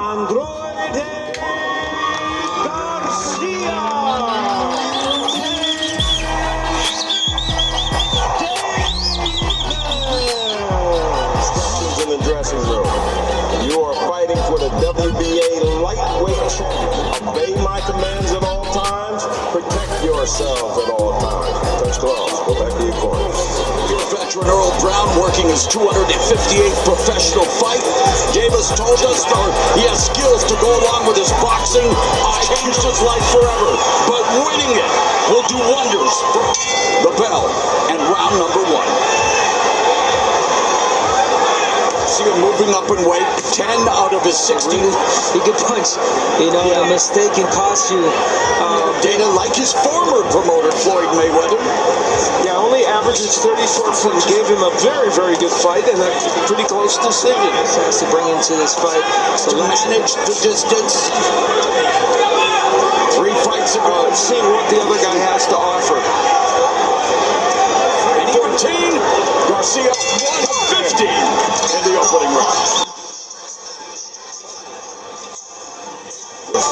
In the dressing room. You are fighting for the WBA lightweight champion. Obey my commands at all times. Protect yourselves at all times. Touch gloves. Go back to your corners. Your veteran Earl Brown working his 258th professional fight. Davis told us he has skills to go along with his boxing. Changed his life forever. But winning it will do wonders for the bell. And round number 1. See him moving up in weight, 10 out of his 16. He could punch. You know, a mistake can cost you. Dana, like his former promoter, Floyd Mayweather. Yeah, only averages 34 points. Gave him a very, very good fight and a pretty close decision. So has to bring into this fight. So manage the distance. 3 fights ago. Seeing what the other guy has to offer. 14, Garcia 115 in the opening round.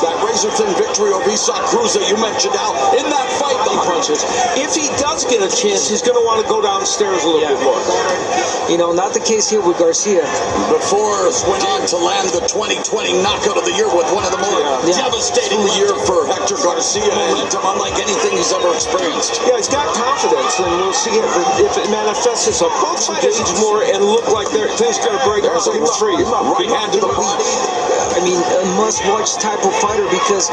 That razor-thin victory over Isaac Cruz that you mentioned out in that fight, the punches. If he does get a chance, he's going to want to go downstairs a little bit more. You know, not the case here with Garcia. Before went on to land the 2020 knockout of the year with one of the more devastating year for Hector Garcia. Momentum unlike anything he's ever experienced. Yeah, he's got confidence, and we'll see if it manifests itself. Both fighters more and look like things going to break out. Right hand to the body. I mean, a must-watch type of fighter because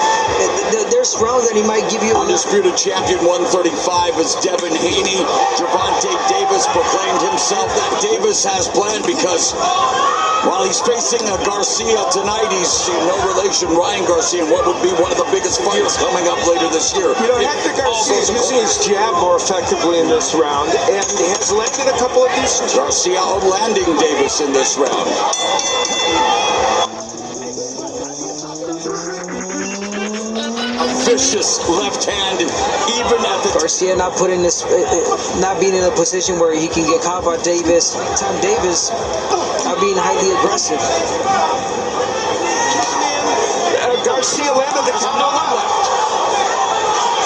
there's rounds that he might give you. Undisputed champion 135 is Devin Haney. Gervonta Davis proclaimed himself that Davis has planned because while he's facing a Garcia tonight, he's no relation Ryan Garcia in what would be one of the biggest fights coming up later this year. You know, Hector Garcia is using his jab more effectively in this round, and he has landed a couple of decent shots. Garcia outlanding Davis in this round. Vicious left hand, even at the Garcia not putting this, not being in a position where he can get caught by Davis. Tom Davis not being highly aggressive. Garcia landed the count on the left.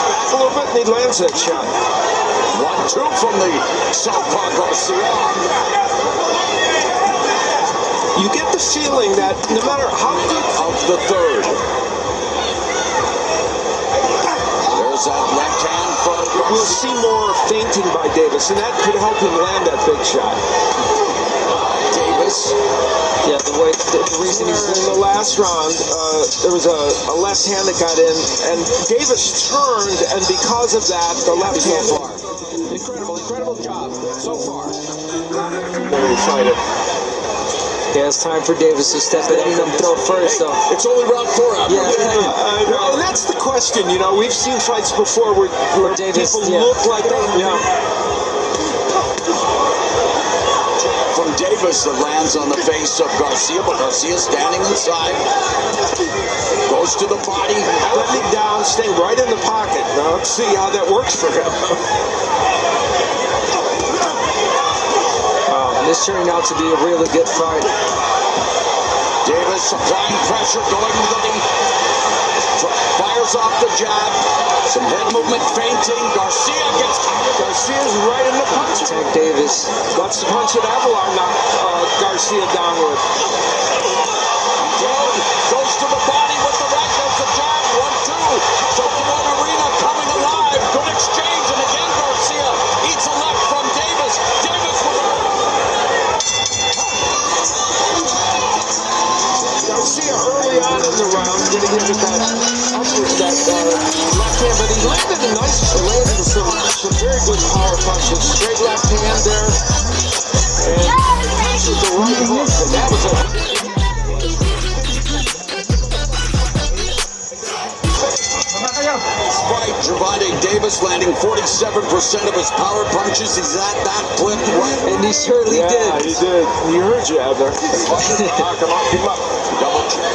Back a little bit, and he lands that shot. 1-2 from the southpaw Garcia. You get the feeling that no matter how good of the third. That left hand from we'll see more feinting by Davis, and that could help him land that big shot. Davis. Yeah, the reason he's in the last round, there was a left hand that got in, and Davis turned, and because of that, the left hand. So far. Incredible job so far. Very fight it. Yeah, it's time for Davis to step in and throw first, though. It's only round 4 out. Well, that's the question. You know, we've seen fights before where Davis, people look like that. Yeah. From Davis, that lands on the face of Garcia, but Garcia standing inside. Goes to the body. Bending down, staying right in the pocket. Now, let's see how that works for him. This turning out to be a really good fight. Davis applying pressure, going to the knee. Fires off the jab. Some head movement, feinting. Garcia gets Garcia's right in the punch. Attack Davis. That's the punch that Aguilar knocked Garcia down with. Goes to the body with the right. There's the jab. 1-2. So the one arena coming alive. Good exchange. And again, Garcia eats a left from Davis. Davis with a Garcia early on in the round getting into that left hand, but he landed some very good power punches. Straight left hand there, and punches the right hook, and that was fight. Gervonta Davis landing 47% of his power punches. He's at that clip, right? And he surely did. Yeah, he did. You heard you out there. Come up. Double check.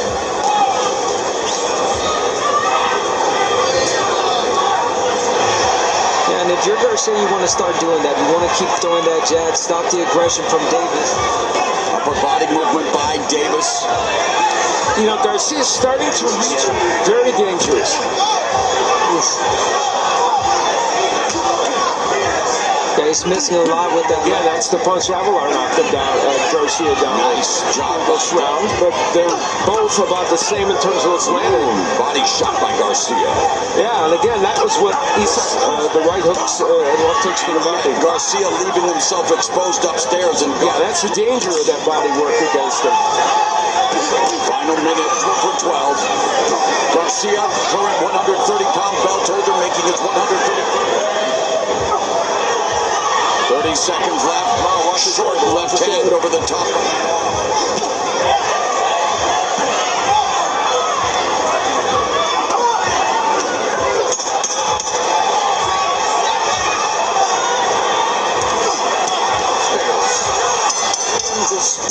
Yeah, and if you're Garcia, you want to start doing that. You want to keep throwing that jab, stop the aggression from Davis. Upper body movement by Davis. you know, Garcia's starting to reach very dangerous. Yeah, he's missing a lot with that. Yeah, that's the punch Avalar knocked him down, Garcia down. Nice job this round, but they're both about the same in terms of what's landing. Body shot by Garcia. Yeah, and again, that was what he said, the right hooks and left hooks for the body. Garcia leaving himself exposed upstairs, and Yeah, that's the danger of that body work against him. final minute for 12. Garcia, current 130-pound belt holder, making his 130. 30 seconds left. Short left hand over the top.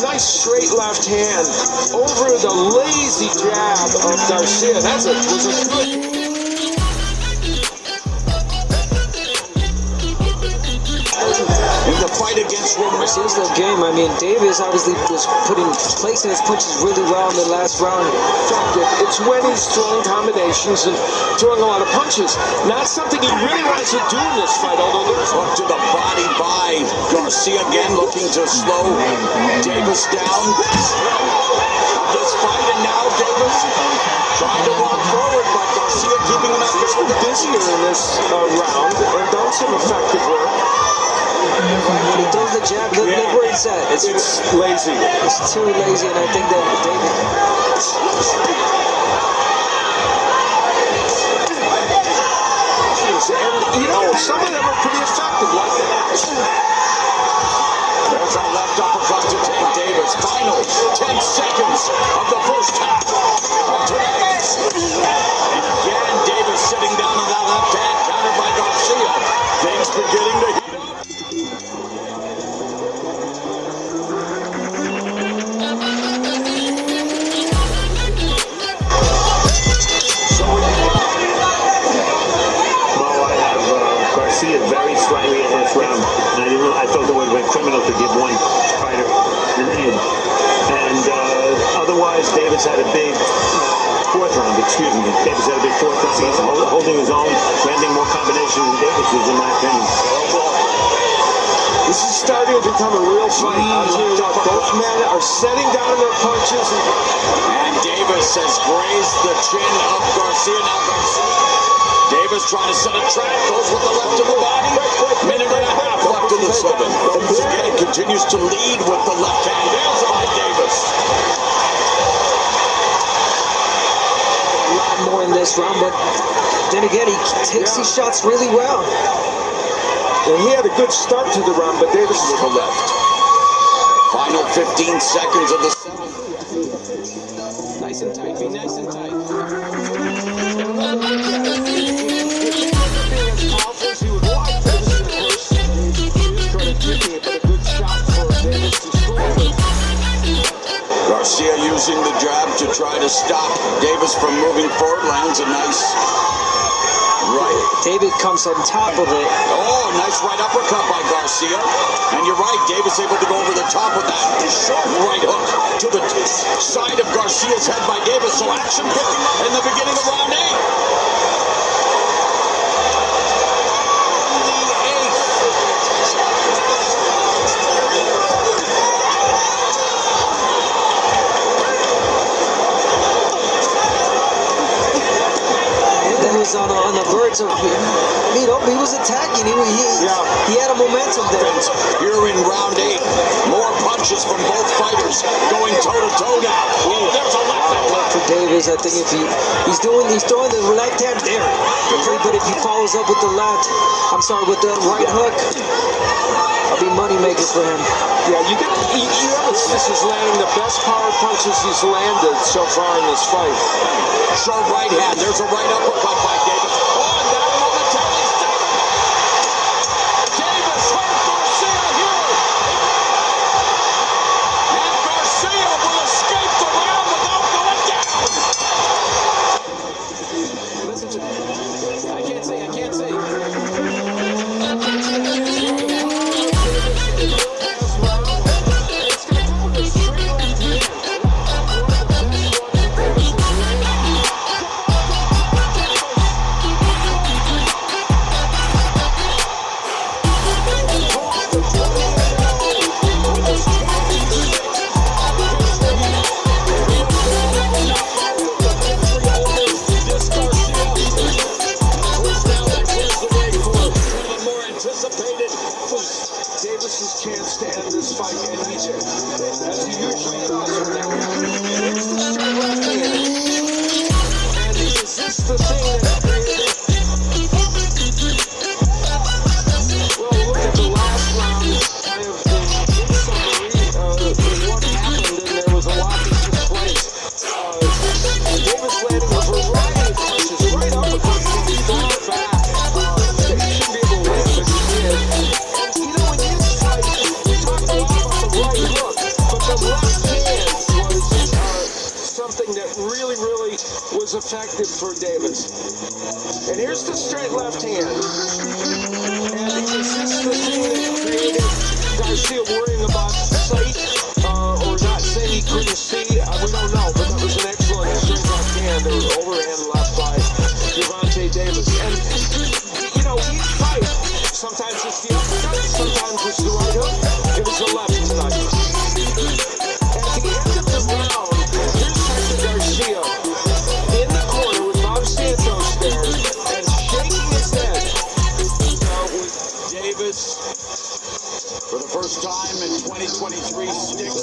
Nice straight left hand over the lazy jab of Garcia. Was a good. In the fight against Romero. Here's the game. I mean, Davis obviously was placing his punches really well in the last round. It's when he's throwing combinations and throwing a lot of punches. Not something he really wants to do in this fight, although there's Up to the body by Garcia again, looking to slow Davis down. This fight, and now Davis trying to walk forward, but Garcia keeping him at busier in this round and done some effective work. He throws the jab. Look where it's at. It's lazy. It's too lazy, and I think that Davis. And, you know, some of them are pretty effective like that. There's a left uppercut to take Davis. Final 10 seconds of the first half of tonight. And again, Davis sitting down on that left hand, countered by Garcia. Things beginning to heat up. Garcia very slightly in this round, and I thought it would have been criminal to give one fighter an in. And otherwise, Davis had a big fourth round. Davis had a big fourth round. He's holding his own, landing more combinations than Davis is, in my opinion. This is starting to become a real fight. I'll tell you what, both men are setting down their punches. And Davis has grazed the chin of Garcia. Now Garcia. Davis trying to set a trap, goes with the left of the body. Minute and a half left in the seventh. Once again, continues to lead with the left hand. There's by Davis. A lot more in this round, but then again, he takes these shots really well. And he had a good start to the round, but Davis is to the left. Final 15 seconds of the seventh. Nice and tight, be nice and tight. Garcia using the jab to try to stop Davis from moving forward. Lands a nice right. David comes on top of it. Oh, nice right uppercut by Garcia. And you're right, Davis able to go over the top of that short right hook to the side of Garcia's head by Davis. So action here in the beginning of round 8. On the verge of, you know, he was attacking. He had a momentum there. Here in round 8, more punches from both fighters going toe to toe now. Oh, there's a left hand. For Davis, I think if he's throwing the left hand there, but if he follows up with the with the right hook, I'll be money makers for him. Yeah, you have this is landing the best power punches he's landed so far in this fight. Short right hand. There's a right uppercut by Davis. Oh, and that momentarily stopped. Davis hurt Garcia here. And Garcia will escape the round without going down. Listen to me. I can't say. something that really, really was effective for Davis. And here's the straight left hand. And is this the thing that created Garcia worrying about sight or not saying he couldn't see? We don't know, but that was an excellent straight left hand or overhand left by Gervonta Davis. And, you know, each fight, sometimes it's the uppercut, sometimes it's the right hook. It was the left tonight. At the end of the round, here's Hector Garcia in the corner with Bob Santos there and shaking his head with Davis. For the first time in 2023, Sticks